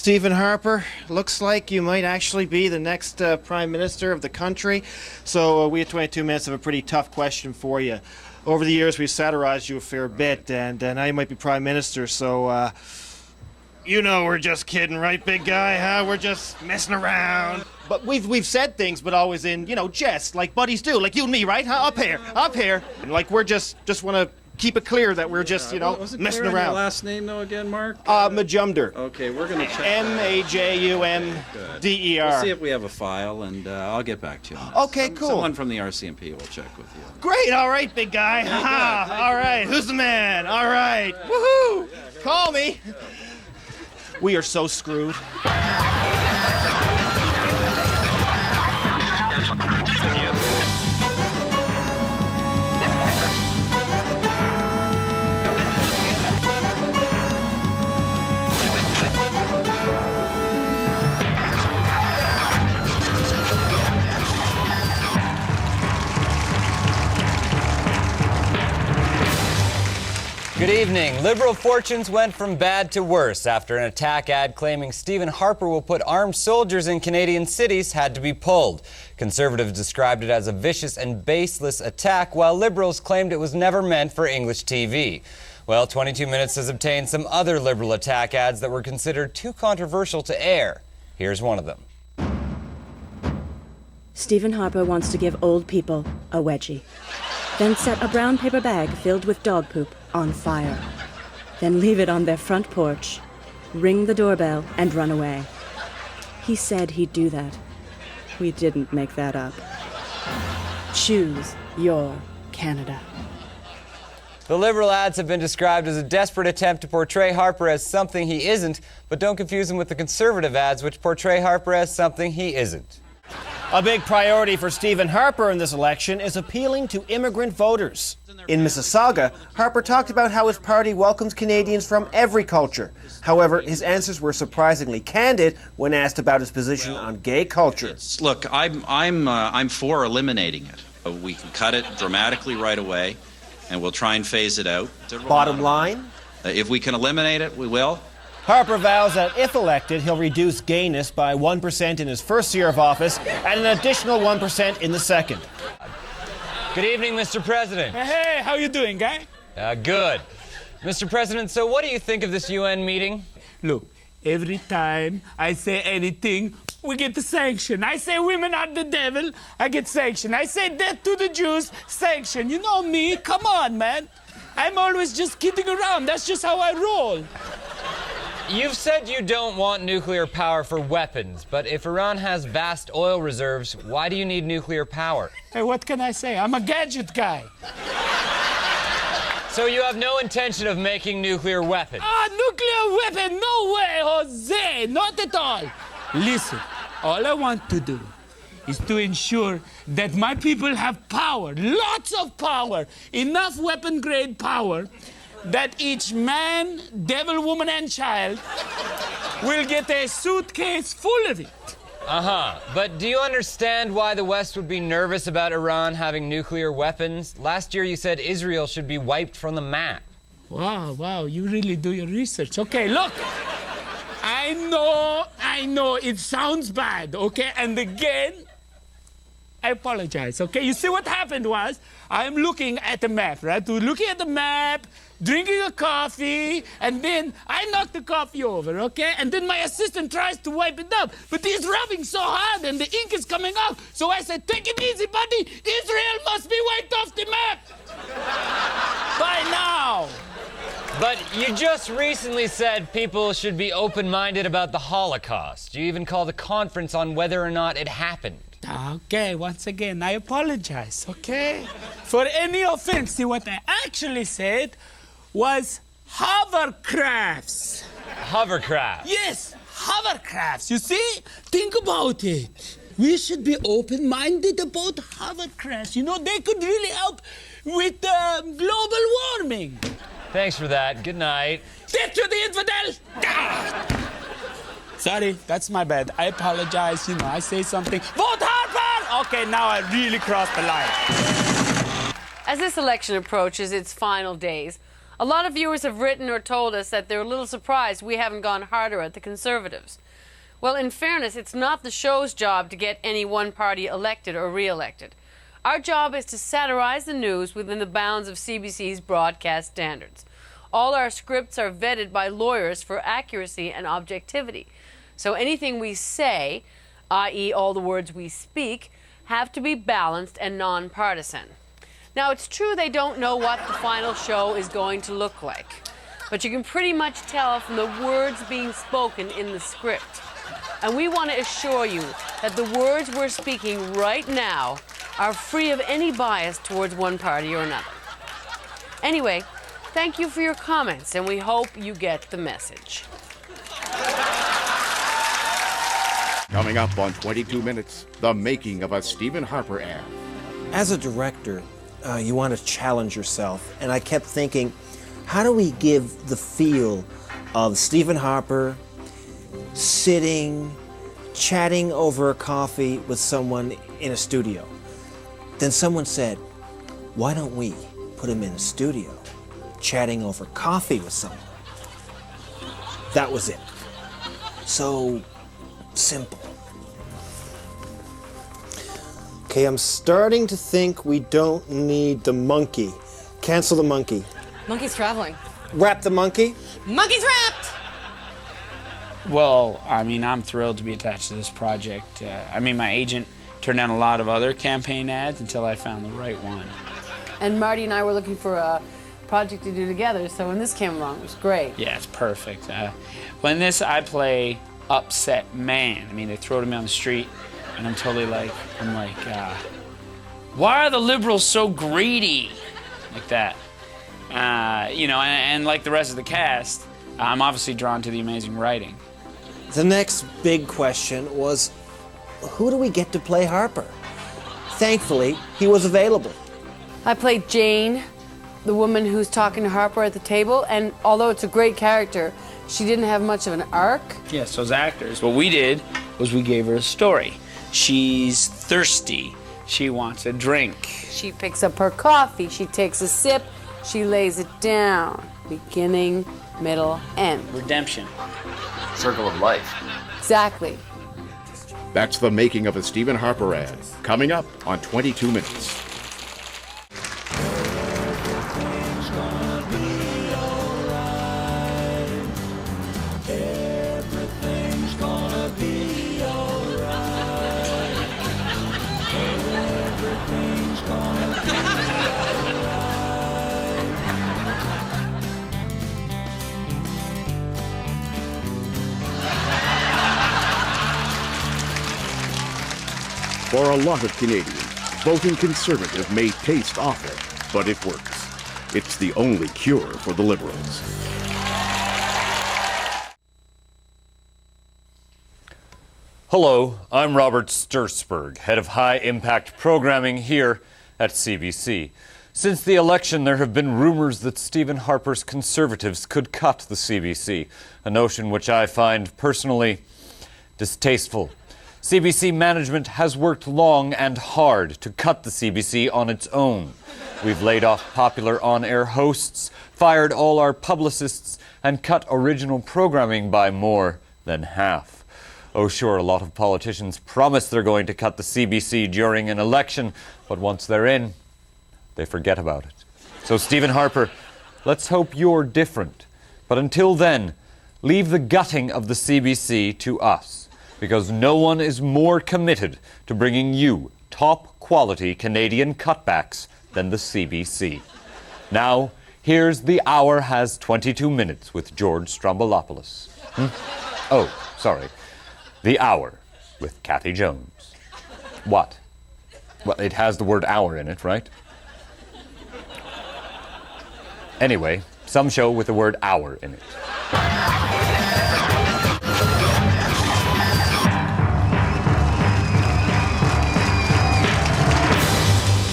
Stephen Harper, looks like you might actually be the next Prime Minister of the country. So we have 22 minutes of a pretty tough question for you. Over the years, we've satirized you a fair bit, and now you might be Prime Minister, so you know we're just kidding, right, big guy, huh? We're just messing around. But we've said things, but always in, you know, jest, like buddies do, like you and me, right, huh? Up here. And like we're just want to keep it clear that we're just, you know, messing around. Your last name, though, again, Mark? Majumder. Okay, we're going to check. M-A-J-U-M-D-E-R. We'll see if we have a file, and I'll get back to you on that. Okay, cool. Someone from the RCMP will check with you. Great, all right, big guy. All right, who's the man? All right, woohoo! Call me. We are so screwed. Good evening. Liberal fortunes went from bad to worse after an attack ad claiming Stephen Harper will put armed soldiers in Canadian cities had to be pulled. Conservatives described it as a vicious and baseless attack, while Liberals claimed it was never meant for English TV. Well, 22 Minutes has obtained some other Liberal attack ads that were considered too controversial to air. Here's one of them. Stephen Harper wants to give old people a wedgie. Then set a brown paper bag filled with dog poop on fire. Then leave it on their front porch, ring the doorbell, and run away. He said he'd do that. We didn't make that up. Choose your Canada. The Liberal ads have been described as a desperate attempt to portray Harper as something he isn't, but don't confuse him with the Conservative ads, which portray Harper as something he isn't. A big priority for Stephen Harper in this election is appealing to immigrant voters. In Mississauga, Harper talked about how his party welcomes Canadians from every culture. However, his answers were surprisingly candid when asked about his position on gay culture. Look, I'm for eliminating it. We can cut it dramatically right away, and we'll try and phase it out. Bottom line? If we can eliminate it, we will. Harper vows that if elected, he'll reduce gayness by 1% in his first year of office and an additional 1% in the second. Good evening, Mr. President. Hey, how you doing, guy? Good. Mr. President, so what do you think of this UN meeting? Look, every time I say anything, we get the sanction. I say women are the devil, I get sanction. I say death to the Jews, sanction. You know me, come on, man. I'm always just kidding around. That's just how I roll. You've said you don't want nuclear power for weapons, but if Iran has vast oil reserves, why do you need nuclear power? Hey, what can I say? I'm a gadget guy. So you have no intention of making nuclear weapons? Nuclear weapon? No way, Jose! Not at all. Listen, all I want to do is to ensure that my people have power, lots of power, enough weapon-grade power, that each man, devil, woman, and child will get a suitcase full of it. But do you understand why the West would be nervous about Iran having nuclear weapons? Last year you said Israel should be wiped from the map. Wow, you really do your research. Okay, look, I know, it sounds bad, okay? And again, I apologize, okay? You see what happened was, I'm looking at the map, right? We're looking at the map, drinking a coffee, and then I knock the coffee over, okay? And then my assistant tries to wipe it up, but he's rubbing so hard and the ink is coming out. So I said, take it easy, buddy. Israel must be wiped off the map by now. But you just recently said people should be open-minded about the Holocaust. You even called a conference on whether or not it happened. Okay, once again, I apologize, okay? For any offense. See, what I actually said was hovercrafts. Hovercraft? Yes, hovercrafts. You see? Think about it. We should be open-minded about hovercrafts. You know, they could really help with global warming. Thanks for that. Good night. Death to the infidel! Sorry, that's my bad. I apologize. You know, I say something. Vote Harper! Okay, now I really crossed the line. As this election approaches its final days, A lot of viewers have written or told us that they're a little surprised we haven't gone harder at the Conservatives. Well, in fairness, it's not the show's job to get any one party elected or re-elected. Our job is to satirize the news within the bounds of CBC's broadcast standards. All our scripts are vetted by lawyers for accuracy and objectivity. So anything we say, i.e. all the words we speak, have to be balanced and nonpartisan. Now, it's true they don't know what the final show is going to look like, but you can pretty much tell from the words being spoken in the script. And we want to assure you that the words we're speaking right now are free of any bias towards one party or another. Anyway, thank you for your comments, and we hope you get the message. Coming up on 22 Minutes, the making of a Stephen Harper ad. As a director, you want to challenge yourself, and I kept thinking, how do we give the feel of Stephen Harper sitting, chatting over a coffee with someone in a studio? Then someone said, why don't we put him in a studio, chatting over coffee with someone? That was it. So simple. Okay, I'm starting to think we don't need the monkey. Cancel the monkey. Monkey's traveling. Wrap the monkey. Monkey's wrapped! Well, I mean, I'm thrilled to be attached to this project. My agent turned down a lot of other campaign ads until I found the right one. And Marty and I were looking for a project to do together, so when this came along, it was great. Yeah, it's perfect. When this, I play upset man. I mean, they throw me on the street, and I'm totally like, why are the liberals so greedy? Like that. And like the rest of the cast, I'm obviously drawn to the amazing writing. The next big question was, who do we get to play Harper? Thankfully, he was available. I played Jane, the woman who's talking to Harper at the table, and although it's a great character, she didn't have much of an arc. Yes, those actors. What we did was we gave her a story. She's thirsty. She wants a drink. She picks up her coffee, she takes a sip, she lays it down. Beginning, middle, end. Redemption. Circle of life. Exactly. That's the making of a Stephen Harper ad. Coming up on 22 Minutes. For a lot of Canadians, voting Conservative may taste awful, but it works. It's the only cure for the Liberals. Hello, I'm Robert Stursberg, head of high-impact programming here at CBC. Since the election, there have been rumors that Stephen Harper's Conservatives could cut the CBC, a notion which I find personally distasteful. CBC management has worked long and hard to cut the CBC on its own. We've laid off popular on-air hosts, fired all our publicists, and cut original programming by more than half. Oh, sure, a lot of politicians promise they're going to cut the CBC during an election, but once they're in, they forget about it. So, Stephen Harper, let's hope you're different. But until then, leave the gutting of the CBC to us, because no one is more committed to bringing you top-quality Canadian cutbacks than the CBC. Now, here's The Hour Has 22 Minutes with George Strombolopoulos. Oh, sorry. The Hour with Kathy Jones. What? Well, it has the word hour in it, right? Anyway, some show with the word hour in it.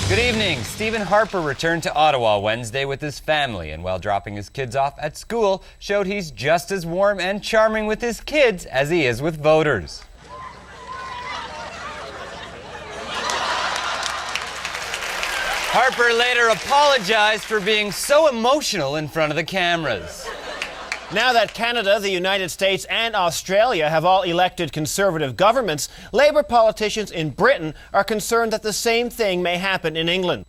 Good evening. Stephen Harper returned to Ottawa Wednesday with his family, and while dropping his kids off at school, showed he's just as warm and charming with his kids as he is with voters. Harper later apologized for being so emotional in front of the cameras. Now that Canada, the United States, and Australia have all elected Conservative governments, Labour politicians in Britain are concerned that the same thing may happen in England.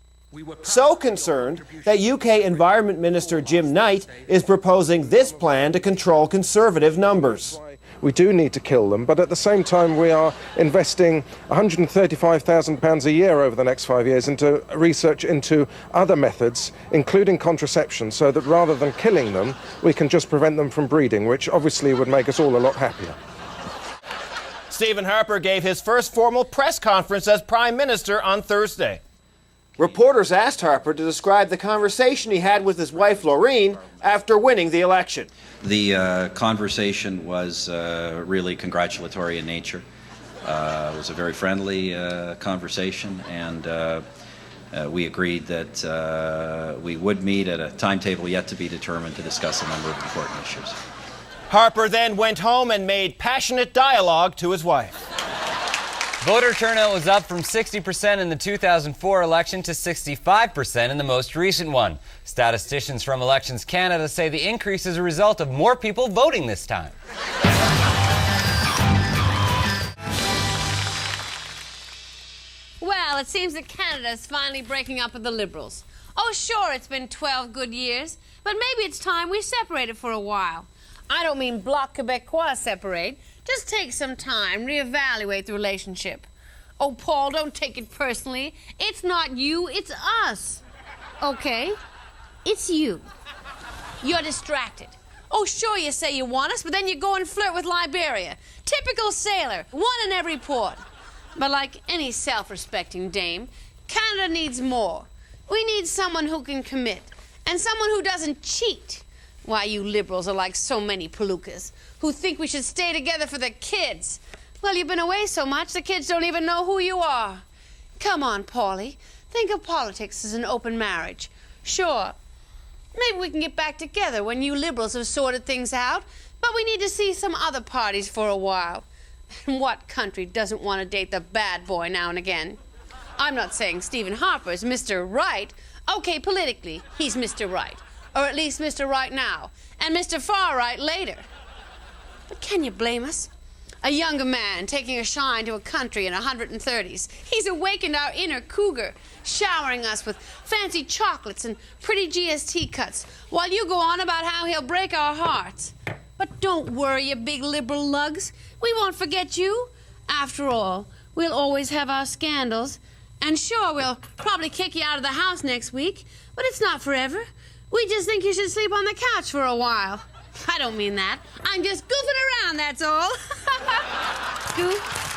So concerned that UK Environment Minister Jim Knight is proposing this plan to control Conservative numbers. We do need to kill them, but at the same time we are investing £135,000 a year over the next 5 years into research into other methods, including contraception, so that rather than killing them, we can just prevent them from breeding, which obviously would make us all a lot happier. Stephen Harper gave his first formal press conference as Prime Minister on Thursday. Reporters asked Harper to describe the conversation he had with his wife, Laureen, after winning the election. The conversation was really congratulatory in nature. It was a very friendly conversation, and we agreed that we would meet at a timetable yet to be determined to discuss a number of important issues. Harper then went home and made passionate dialogue to his wife. Voter turnout was up from 60% in the 2004 election to 65% in the most recent one. Statisticians from Elections Canada say the increase is a result of more people voting this time. Well, it seems that Canada is finally breaking up with the Liberals. Oh, sure, it's been 12 good years, but maybe it's time we separated for a while. I don't mean Bloc Québécois separate. Just take some time, reevaluate the relationship. Oh, Paul, don't take it personally. It's not you, it's us. Okay? It's you. You're distracted. Oh, sure, you say you want us, but then you go and flirt with Liberia. Typical sailor, one in every port. But like any self-respecting dame, Canada needs more. We need someone who can commit, and someone who doesn't cheat. Why, you Liberals are like so many palookas who think we should stay together for the kids. Well, you've been away so much, the kids don't even know who you are. Come on, Paulie. Think of politics as an open marriage. Sure, maybe we can get back together when you Liberals have sorted things out, but we need to see some other parties for a while. And what country doesn't want to date the bad boy now and again? I'm not saying Stephen Harper is Mr. Right. Okay, politically, he's Mr. Right. Or at least Mr. Right now, and Mr. Far Right later. But can you blame us? A younger man taking a shine to a country in 130s. He's awakened our inner cougar, showering us with fancy chocolates and pretty GST cuts, while you go on about how he'll break our hearts. But don't worry, you big liberal lugs. We won't forget you. After all, we'll always have our scandals. And sure, we'll probably kick you out of the house next week, but it's not forever. We just think you should sleep on the couch for a while. I don't mean that. I'm just goofing around, that's all. Goof.